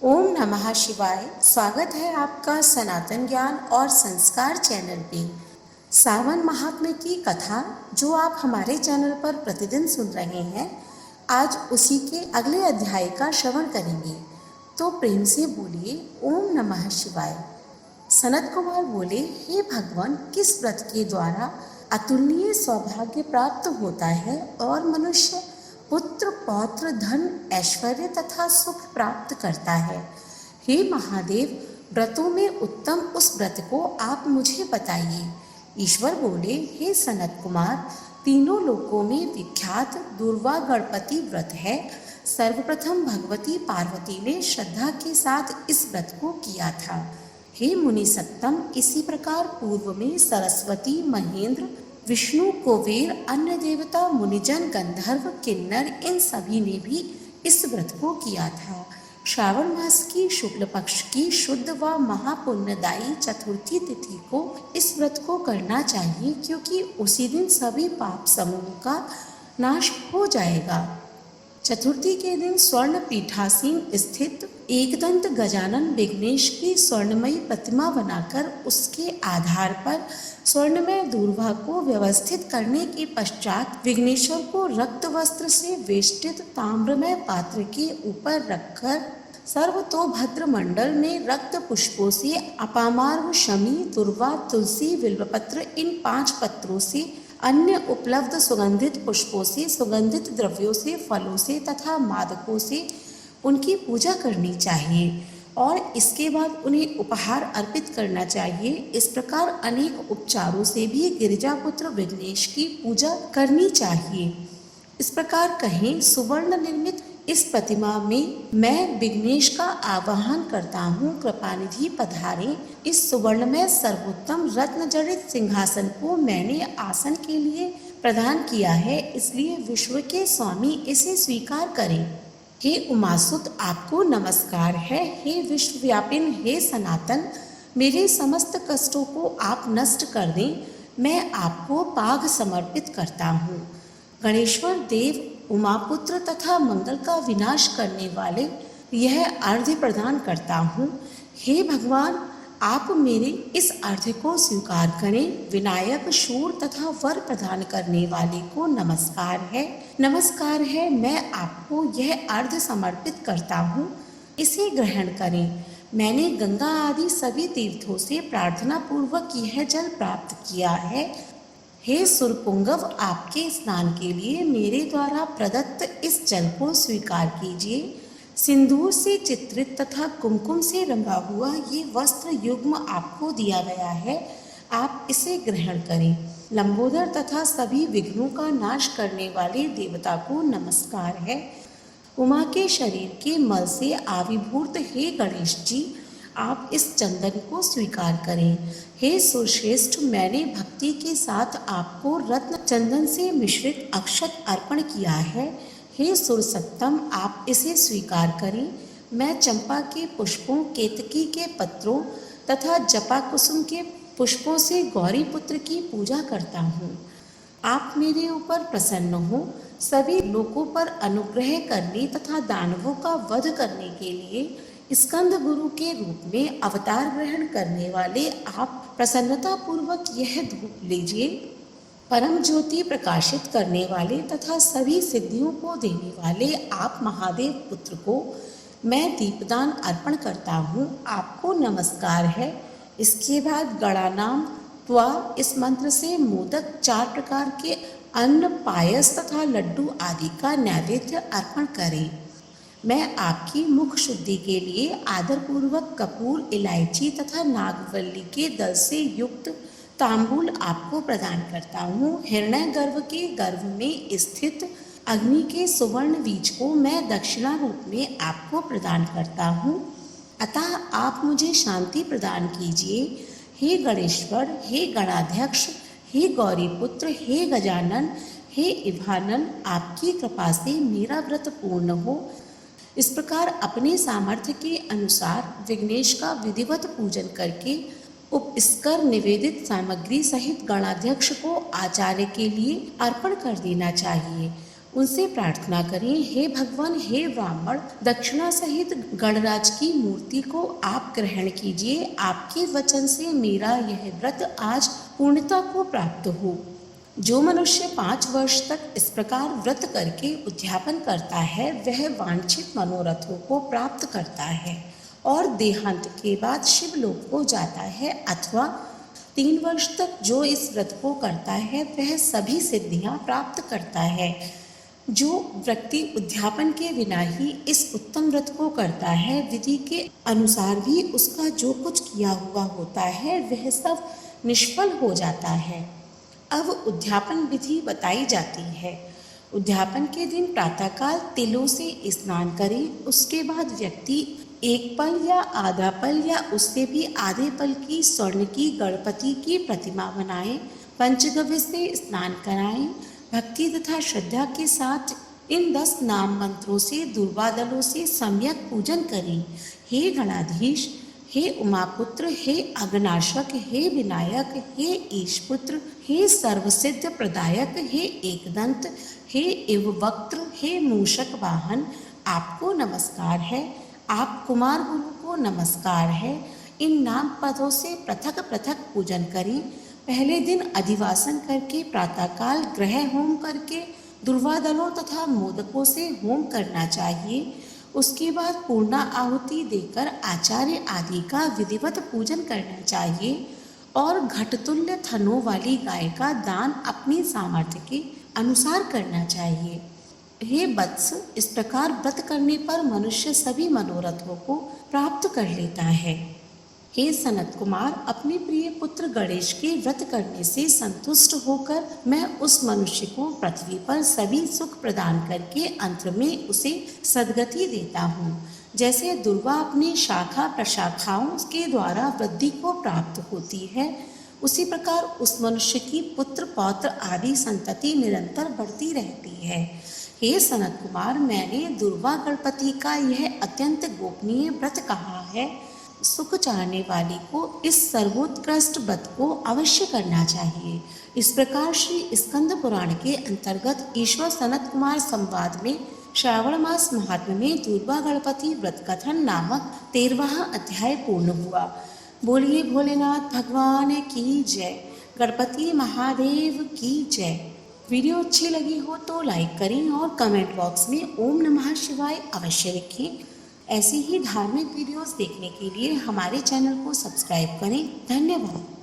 ओम नमः शिवाय। स्वागत है आपका सनातन ज्ञान और संस्कार चैनल पे। सावन महात्म्य की कथा जो आप हमारे चैनल पर प्रतिदिन सुन रहे हैं, आज उसी के अगले अध्याय का श्रवण करेंगे। तो प्रेम से बोलिए ओम नमः शिवाय। सनत कुमार बोले, हे भगवान, किस व्रत के द्वारा अतुलनीय सौभाग्य प्राप्त होता है और मनुष्य पुत्र पौत्र धन ऐश्वर्य तथा सुख प्राप्त करता है। हे महादेव, व्रतों में उत्तम उस व्रत को आप मुझे बताइए। ईश्वर बोले, हे सनत कुमार, तीनों लोकों में विख्यात दुर्वा गणपति व्रत है। सर्वप्रथम भगवती पार्वती ने श्रद्धा के साथ इस व्रत को किया था। हे मुनि सत्तम, इसी प्रकार पूर्व में सरस्वती, महेंद्र, विष्णु, कुबेर, अन्य देवता, मुनिजन, गंधर्व, किन्नर, इन सभी ने भी इस व्रत को किया था। श्रावण मास की शुक्ल पक्ष की शुद्ध व महापुण्यदायी चतुर्थी तिथि को इस व्रत को करना चाहिए, क्योंकि उसी दिन सभी पाप समूह का नाश हो जाएगा। चतुर्थी के दिन स्वर्ण पीठासीन स्थित एकदंत गजानन विघ्नेश की स्वर्णमयी प्रतिमा बनाकर उसके आधार पर स्वर्णमय दूर्वा को व्यवस्थित करने के पश्चात विघ्नेश्वर को रक्त वस्त्र से वेष्टित ताम्रमय पात्र के ऊपर रखकर सर्वतोभद्र मंडल में रक्त पुष्पों से अपामार्ग, शमी, दुर्वा, तुलसी, बिल्वपत्र, इन 5 पत्रों से, अन्य उपलब्ध सुगंधित पुष्पों से, सुगंधित द्रव्यों से, फलों से तथा मादकों से उनकी पूजा करनी चाहिए और इसके बाद उन्हें उपहार अर्पित करना चाहिए। इस प्रकार अनेक उपचारों से भी गिरिजापुत्र विघ्नेश की पूजा करनी चाहिए। इस प्रकार कहें, सुवर्ण निर्मित इस प्रतिमा में मैं विघ्नेश का आवाहन करता हूँ। कृपानिधि पधारें। इस सुवर्णमय सर्वोत्तम रत्न जड़ित सिंहासन को मैंने आसन के लिए प्रदान किया है, इसलिए विश्व के स्वामी इसे स्वीकार करें। हे उमासुत, आपको नमस्कार है। हे विश्वव्यापिन, हे सनातन, मेरे समस्त कष्टों को आप नष्ट कर दें। मैं आपको पाग समर्पित करता हूँ। गणेश्वर देव, उमापुत्र तथा मंगल का विनाश करने वाले, यह अर्घ्य प्रदान करता हूँ। हे भगवान, आप मेरे इस अर्घ्य को स्वीकार करें। विनायक, शूर तथा वर प्रदान करने वाले को नमस्कार है। नमस्कार है, मैं आपको यह अर्घ्य समर्पित करता हूँ, इसे ग्रहण करें। मैंने गंगा आदि सभी तीर्थों से प्रार्थना पूर्वक यह जल प्राप्त किया है। हे सुरपुंगव, आपके स्नान के लिए मेरे द्वारा प्रदत्त इस जल को स्वीकार कीजिए। सिंदूर से चित्रित तथा कुमकुम से रंगा हुआ ये वस्त्र युग्म आपको दिया गया है, आप इसे ग्रहण करें। लंबोदर तथा सभी विघ्नों का नाश करने वाले देवता को नमस्कार है। उमा के शरीर के मल से आविर्भूत हे गणेश जी, आप इस चंदन को स्वीकार करें। हे सुरश्रेष्ठ, मैंने भक्ति के साथ आपको रत्न चंदन से मिश्रित अक्षत अर्पण किया है। हे सुरसत्तम, आप इसे स्वीकार करें। मैं चंपा के पुष्पों, केतकी के पत्रों तथा जपा कुसुम के पुष्पों से गौरी पुत्र की पूजा करता हूँ। आप मेरे ऊपर प्रसन्न हो। सभी लोकों पर अनुग्रह करने तथा दानवों का वध करने के लिए स्कंद गुरु के रूप में अवतार ग्रहण करने वाले आप प्रसन्नता पूर्वक यह धूप लीजिए। परम ज्योति प्रकाशित करने वाले तथा सभी सिद्धियों को देने वाले आप महादेव पुत्र को मैं दीपदान अर्पण करता हूँ, आपको नमस्कार है। इसके बाद गणानाम त्वा इस मंत्र से मोदक, 4 प्रकार के अन्न, पायस तथा लड्डू आदि का नैवेद्य अर्पण करें। मैं आपकी मुख शुद्धि के लिए आदरपूर्वक कपूर, इलायची तथा नागवल्ली के दल से युक्त तांबूल आपको प्रदान करता हूँ। हिरण्य गर्भ के गर्भ में स्थित अग्नि के सुवर्ण बीज को मैं दक्षिणा रूप में आपको प्रदान करता हूँ, अतः आप मुझे शांति प्रदान कीजिए। हे गणेश्वर, हे गणाध्यक्ष, हे गौरीपुत्र, हे गजानन, हे इभानन, आपकी कृपा से मेरा व्रत पूर्ण हो। इस प्रकार अपने सामर्थ्य के अनुसार विघ्नेश का विधिवत पूजन करके उपस्कर निवेदित सामग्री सहित गणाध्यक्ष को आचार्य के लिए अर्पण कर देना चाहिए। उनसे प्रार्थना करें, हे भगवान, हे ब्राह्मण, दक्षिणा सहित गणराज की मूर्ति को आप ग्रहण कीजिए। आपके वचन से मेरा यह व्रत आज पूर्णता को प्राप्त हो। जो मनुष्य 5 वर्ष तक इस प्रकार व्रत करके उद्यापन करता है वह वांछित मनोरथों को प्राप्त करता है और देहांत के बाद शिवलोक को जाता है, अथवा 3 वर्ष तक जो इस व्रत को करता है वह सभी सिद्धियां प्राप्त करता है। जो व्यक्ति उद्यापन के बिना ही इस उत्तम व्रत को करता है, विधि के अनुसार भी उसका जो कुछ किया हुआ होता है वह सब निष्फल हो जाता है। अब उद्यापन विधि बताई जाती है। उद्यापन के दिन प्रातःकाल तिलों से स्नान करें। उसके बाद व्यक्ति 1 पल या आधा पल या उससे भी आधे पल की स्वर्ण की गणपति की प्रतिमा बनाएं। पंचगव्य से स्नान कराएं। भक्ति तथा श्रद्धा के साथ इन 10 नाम मंत्रों से दुर्वादलों से सम्यक पूजन करें। हे गणाधीश, हे उमापुत्र, हे अग्नाशक, हे विनायक, हे ईशपुत्र, हे सर्वसिद्ध प्रदायक, हे एकदंत, हे इववक्त्र, हे मूषक वाहन, आपको नमस्कार है। आप कुमार गुरु को नमस्कार है। इन नाम पदों से पृथक पृथक पूजन करें। पहले दिन अधिवासन करके प्रातःकाल ग्रह होम करके दुर्वादलों तथा मोदकों से होम करना चाहिए। उसके बाद पूर्णा आहुति देकर आचार्य आदि का विधिवत पूजन करना चाहिए और घटतुल्य थनों वाली गाय का दान अपनी सामर्थ्य के अनुसार करना चाहिए। हे वत्स, इस प्रकार व्रत करने पर मनुष्य सभी मनोरथों को प्राप्त कर लेता है। हे सनत कुमार, अपने प्रिय पुत्र गणेश के व्रत करने से संतुष्ट होकर मैं उस मनुष्य को पृथ्वी पर सभी सुख प्रदान करके अंत में उसे सद्गति देता हूँ। जैसे दुर्वा अपनी शाखा प्रशाखाओं के द्वारा वृद्धि को प्राप्त होती है, उसी प्रकार उस मनुष्य की पुत्र पौत्र आदि संतति निरंतर बढ़ती रहती है। हे सनत कुमार, मैंने दुर्वा गणपति का यह अत्यंत गोपनीय व्रत कहा है। सुख चाहने वाली को इस सर्वोत्कृष्ट व्रत को अवश्य करना चाहिए। इस प्रकार श्री स्कंद पुराण के अंतर्गत ईश्वर सनत कुमार संवाद में श्रावण मास महात्म्य में दुर्वा गणपति व्रत कथन नामक 13वां अध्याय पूर्ण हुआ। बोलिए भोलेनाथ भगवान की जय। गणपति महादेव की जय। वीडियो अच्छी लगी हो तो लाइक करें और कमेंट बॉक्स में ओम नमः शिवाय अवश्य लिखें। ऐसी ही धार्मिक वीडियोस देखने के लिए हमारे चैनल को सब्सक्राइब करें। धन्यवाद।